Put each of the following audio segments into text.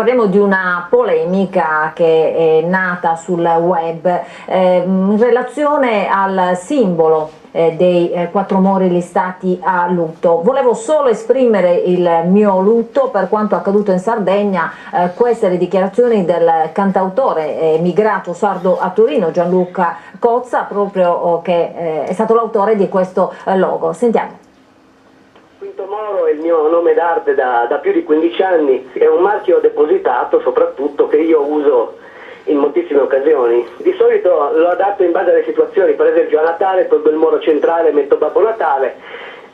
parliamo di una polemica che è nata sul web in relazione al simbolo dei quattro mori listati a lutto. Volevo solo esprimere il mio lutto per quanto accaduto in Sardegna, queste le dichiarazioni del cantautore emigrato sardo a Torino Gianluca Cozza, proprio che è stato l'autore di questo logo. Sentiamo. Quinto Moro è il mio nome d'arte da più di 15 anni, è un marchio depositato soprattutto che io uso in moltissime occasioni. Di solito lo adatto in base alle situazioni, per esempio a Natale tolgo il moro centrale e metto Babbo Natale,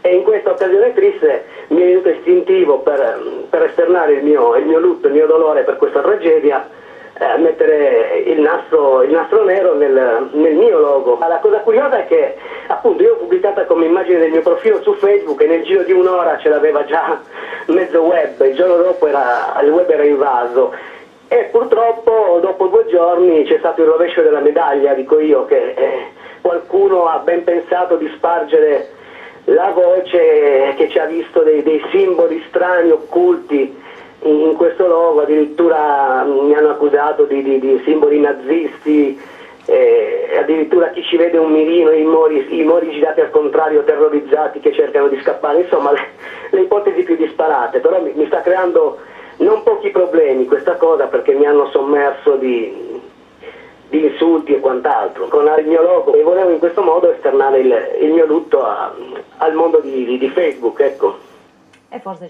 e in questa occasione triste mi è venuto istintivo per esternare il mio lutto, il mio dolore per questa tragedia, mettere il nastro nero nel mio logo. Ma la cosa curiosa è che appunto io ho pubblicata come immagine del mio profilo su Facebook e nel giro di un'ora ce l'aveva già mezzo web, il giorno dopo il web era invaso e purtroppo dopo 2 giorni c'è stato il rovescio della medaglia, dico io, che qualcuno ha ben pensato di spargere la voce che ci ha visto dei simboli strani, occulti in questo logo. Addirittura mi hanno accusato di simboli nazisti, addirittura chi ci vede un mirino, i mori girati al contrario, terrorizzati che cercano di scappare, insomma le ipotesi più disparate, però mi sta creando non pochi problemi questa cosa, perché mi hanno sommerso di insulti e quant'altro con il mio logo, e volevo in questo modo esternare il mio lutto al mondo di Facebook, ecco. E forse